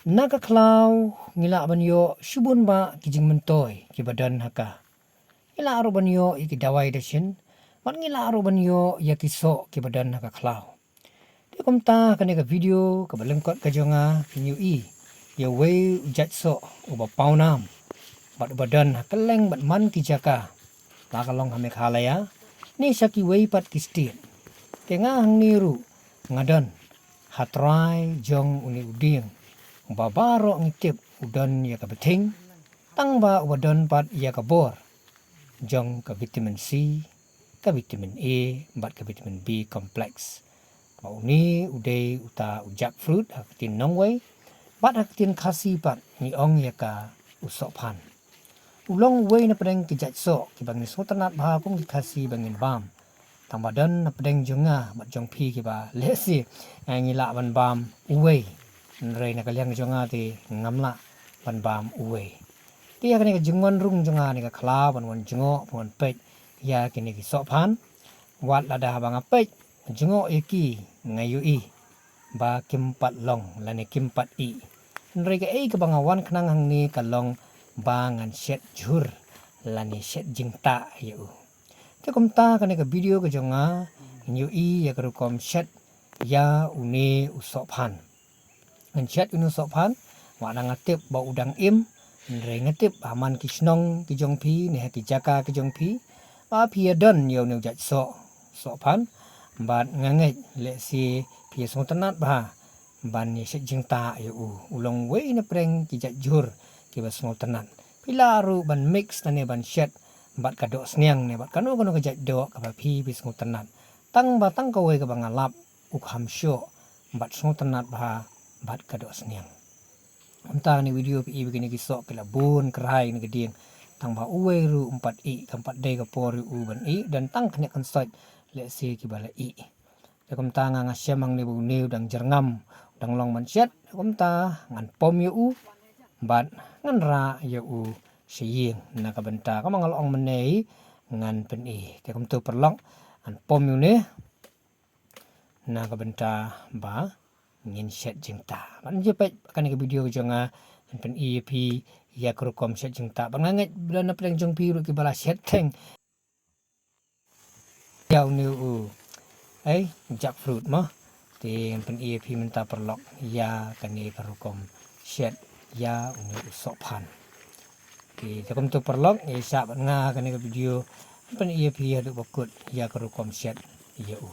Naga klau ngila banyo subun ba kijing mentoy ki badan haka. Ngila aro banyo iki dawai deshin. Man ngila aro banyo ya kiso ki badan haka klau. Di komta kane ka video ka balengkot ka jonga kinyu i. Ya wei ujat so uba paunam. Bat badan hakeleng bat man ki jaka. Lakalong hame khalaya. Ni saki wei pat kistin. Tengah hang niru ngadan. Hatrai jong uni uding. Babaro ngitip udon ya ka beting, tangba udon pat ya ka bor, jong ka vitamin C, ka vitamin A, bat ka vitamin B complex. Pauni udai uta ujak fruit hakitin nongway, bat hakitin kasi pat ni ong ya ka usopan. Ulong way na pedeng kijat so, kibang ni sotanat baha kong kasi bangin bam. Tang badan na pedeng jonga, bat jong pi kiba lesi, ngila ban bam uway. Nrai na kaliang jonga ti ngamla ban bam uwe. Ti ya kini ka jungon rung jonga ni ka kla ban wan jongo ban pej ya kini ki sopan wat lada bang pej jongo iki ngayu i ba kimpat long lani kimpat i. Nrai ka ka bang wan knang hang ni ka long bangan set jur lani set jingta yu. Ti komta kani ka video ka jonga nyu i ya ka rukom set ya uni usopan. Ngencet unu sopan, wana ngatip bau udang im, nre ngatip aman kisnong kijong pi, ni haki jaka kijong pi, ba pia don yau ni ujat sopan, bat nganget le si pia sontanat bah, ban ni set jingta yau ulong wei na preng kijat jur kiba sontanat. Pilaru ban mix tane ban set, bat kadok sniang ne bat kanu kejat dok kaba pi sontanat. Tang batang kawai kaba ngalap ukham syo, bat sontanat bah bat kadok seniang. Entah ni video pi begini kisok kila bun kerai ni geding tang ba uwe ru 4 i 4 day ka por u ban i dan tang kenya kan sot le si ki bala i. Kom ta nga syamang ni bu new dang jerngam dang long man chat kom ta ngan pom yu u bat ngan ra yu u siying na ka benta ka mangal ong menei ngan pen i. Te kom tu perlong an pom yu ne na ka benta ba ngin set jengta. Man jepet kan ke video jonga pen EP ya kerukom set jengta. Banganget bulan pedang jong piru ki bala set teng. Ya uni u. Jackfruit mah. Ti pen EP minta perlok ya kan ni kerukom set ya uni usopan. Ti tekom tu perlok ya sa nga kan ke video pen EP ya duk bakut ya kerukom set ya u.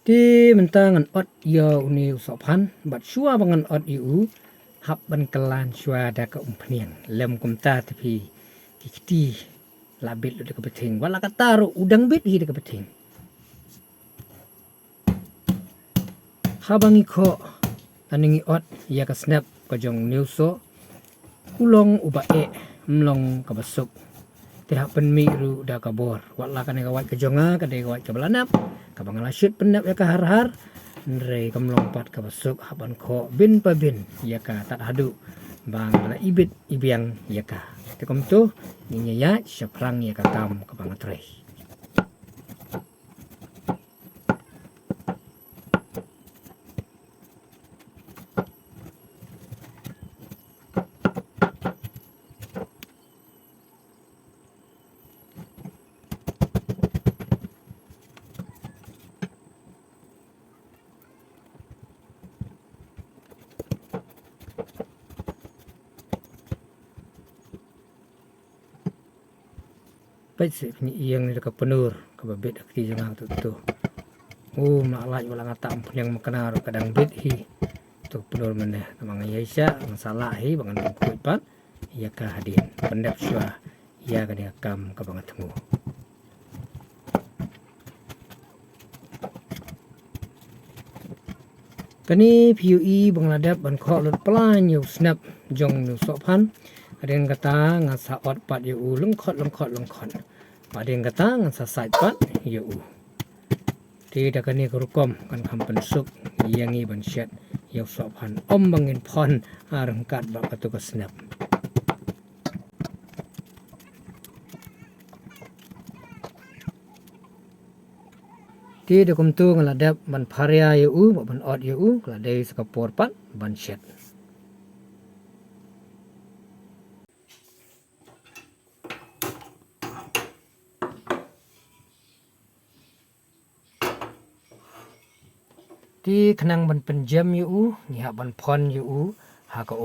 Ti mentangan ot ya uni usopan bat shua bangan ot yu hap ban kelan shua da ka umpniang lem kumta tapi kiti labit lu de ka beting wala kataru udang bit hi de ka beting habang iko aningi ot ya ka snap ka jong neuso ulong uba mlong ka basuk ti hapen mi ru da ka bor wala ka ne ka wat ka jonga ka de ka wat ka belanap kabang lasyut penap ya ka har-har nre kam lompat ka basuk haban ko bin pa bin ya ka tat hadu bang la ibit ibiang ya ka te kom tu ninya ya syaprang ya ka tam kabang atrai. Baik sih ni yang ni dekat penur ke babet akti jangan tu. Oh maklaj wala ngatam yang makanar kadang bit hi tu penur mana kamang yaisa masalah hi bangan kuit pat ya ka hadin pendap syua ya ka dia kam ka bangat temu. Kani PUE bangladap ban kho lut plan yu snap jong nu sopan ada yang kata ngasa ot pat yu lengkot. Ada yang kata ngasa side pat yu. Ti da kani kerukom kan kampen suk yangi ban syat yu sopan om bangin pon arengkat bak katu ka snap. Ti de kum tu ngaladap ban pharia yu ban ot yu kladai sakapor pat ban shet. Ti khnang ban penjam yu ngiha ban phon yu ha ka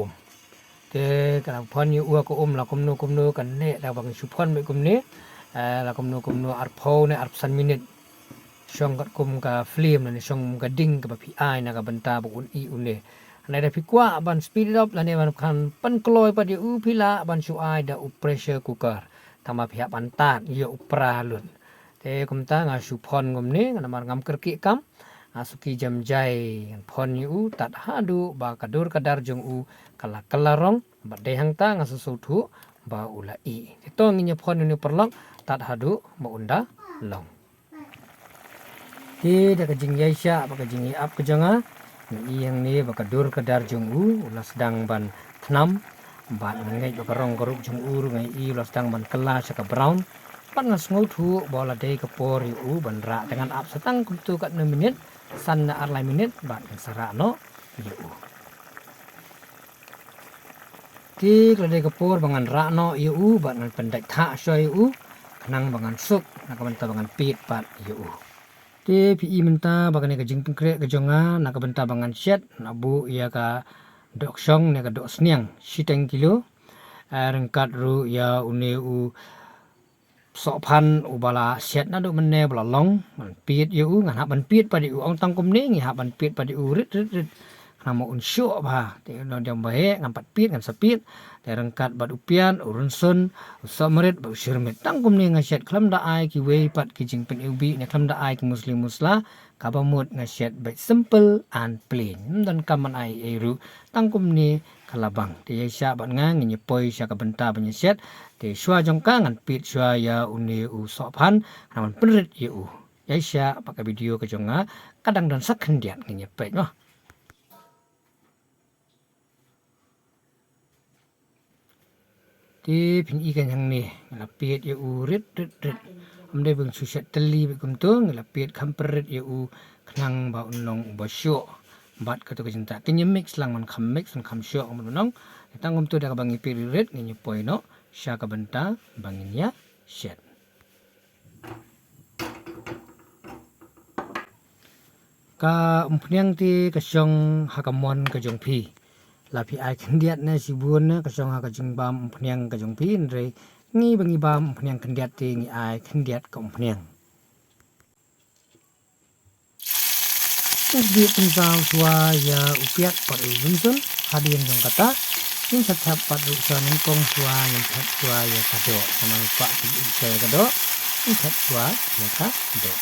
Te kana phon yu ka la kum nu kan ne da bang su phon me kum ne la kum nu ar pho ne ar san minute Syong kat kum ka film ni syong ka ding ka pi ai na ka benta bu un I un ne. Ana da pi kwa ban speed it up la ne ban kan pan kloi pa di pila ban su ai da pressure cooker. Tama pihak pantat yo upra lun. Te kum ta nga su phon ngum ne ngam ngam kerki kam asuki jam jai phon yu tat hadu ba kadur kadar jong kala kalarong ba de hang ta nga su thu ba ula I. Te nginya phon ni perlok tat hadu ba unda long. Ti da kajing yaisha ba kajing ap kejanga I yang ni ba kadur kadar jong ula sedang ban thnam ba ngai ba karong karuk jong ngai I ula sedang ban kala saka brown pan ngas ngau thu bola dei ka por yu ban ra dengan ap setang kum tu kat 6 minit san na arlai minit ba sara no yu. Ti kladai ka por bangan ra no yu ba nan pendek tha soi yu kanang bangan sup nak banta bangan pit pat yu. Ti pi menta bagane ka jing pengkre ka jonga nak banta bangan set nabu ia ka dok song ne ka dok sniang siteng kilo rengkat ru ya une sok pan ubala set na do menne bala long ban pit yu ngan ha ban pit pa di ong tang kum ni ngi ha ban pit pa di rit nama un syok ba te no jam bae ngam pat pit ngam sapit te rengkat bat upian urun sun usamarit ba usirmet tang kum ni ngaset klam da ai ki we pat ki jing pen ubi ne klam da ai ki muslim musla ka ba mut ngaset ba simple and plain dan kaman ai eru tang kum ni kalabang te sya bat ngang ngi poi sya ka benta banyeset te shwa jong ka ngan pit shwa ya uni sok pan naman penrit yu sya pakai video ka jonga kadang dan sak hendiat ngi pet no. Ti pin ikan yang ni lapit ya rit amde bang suset teli bekum tu lapit kamperit ya khnang ba unong ba syo bat ka to ka cinta kenya mix lang man kham mix man kham syo man unong tangum tu da ka bang ipirit ni poi no sya ka benta banginya shet. Ka umpnyang ti kasyong hakamon ka jong pi lapi ai kendiat na sibun na kasong ha kajing bam umpnyang ka jong pi re ngi bangi bam umpnyang kendiat ti ngi ai kendiat ka umpnyang. Terdi pensau sua ya upiat pat unsun hadian jong kata in satap pat rusa nengkong sua nengkat sua ya kado sama pak ti saya kado in sat sua ya kado.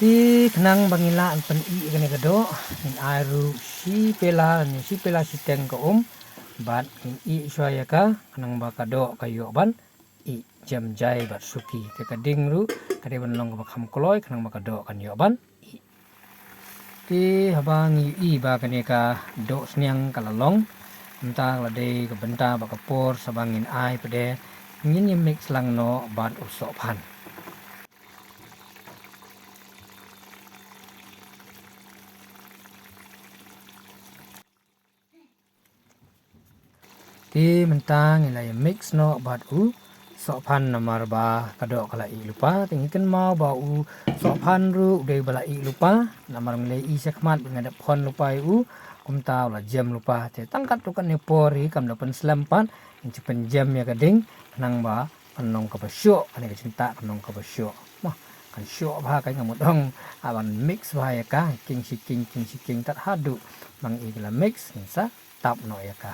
Ti kenang bangila an pen I kene kado in airu si pela siteng ka bat in I soya ka kenang ba kado kayo ban I jam jai bat suki te kading ru kade ban long ba kham kloi kenang ba kado kan yo ban I. Ti habang I ba kene ka do sniang kalalong entang la de ka benta ba kapor sabangin ai pede ngin mix lang no ban usok pan. Ti mentang ilai mix no bat sok pan namar ba kado kala I lupa tingkan mau ba sok pan ru de bala I lupa namar nglei I sekmat ngadap phon lupa kum tau la jam lupa te tangkat tu kan ne pori kam da pen selampan pen jam ya kading nang ba penong ka basyo ane ka cinta penong ka basyo mah kan syok ba ka ngamut dong aban mix ba ya ka king siking tat hadu mang I la mix sa tap no ya ka.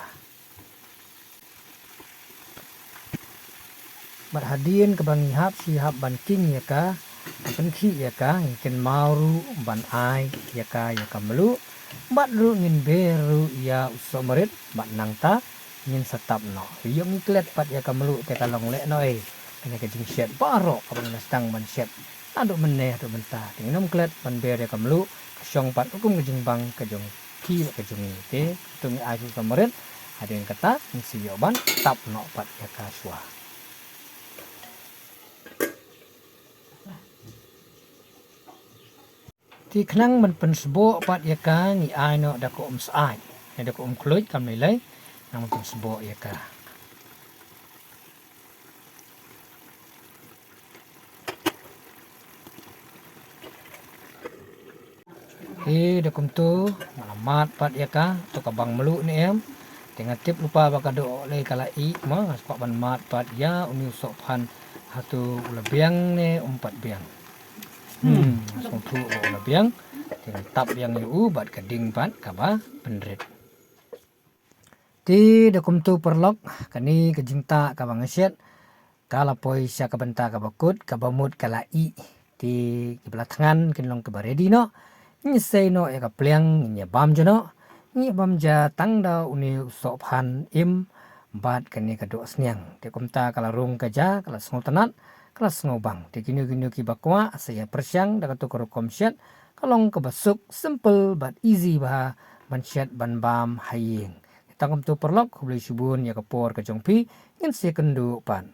bat hadien ke bang ihap sihap ban king ya ka ban ki ya ka ikan mauru ban ai ya ka melu bat ru ngin beru ya usomerit bat nangta ngin setap no yung klet pat ya ka melu te kalong le no kena ke jing shet baro kabang nastang ban shet aduk meneh aduk mentah tingnom klet ban ber ya ka melu kesyong pat hukum ke jing bang ke jong ki ke jong te tung ai usomerit ada yang kata ngisi yoban tap no pat ya ka swaที่ครั้งมันเป็นสโบปัดยากางีอายเนาะดะก็สะอาดในดะก็คลุยกำเลยนำมันเป็นสโบยากาดะกุมtu malamat pat yaka tu kabang melu ni tengah tip lupa bakado le kala I ma pak ban mat pat ya uni sok pan hatu lebiang ne umpat biang song tu lebiang dengan tap yang yu bat keding pat kaba penrit ti dakum tu perlok kani kejingta kabang asyat kala poi sya kabenta kabakut kabamut kala I ti kebelatngan kinlong kebaredi no ni sei no ya kapliang ni bam jono ni bam ja tangda uni sok pan im bat kani kadok sniang ti kumta kala rung kaja kala sngol tanat kala snobang ti kinu ki bakwa saya persyang da katu korom syat kalong kebasuk simple but easy bah ban syat ban bam haying tangam tu perlok hubli subun ya kapor kajongpi ngin sekendu pan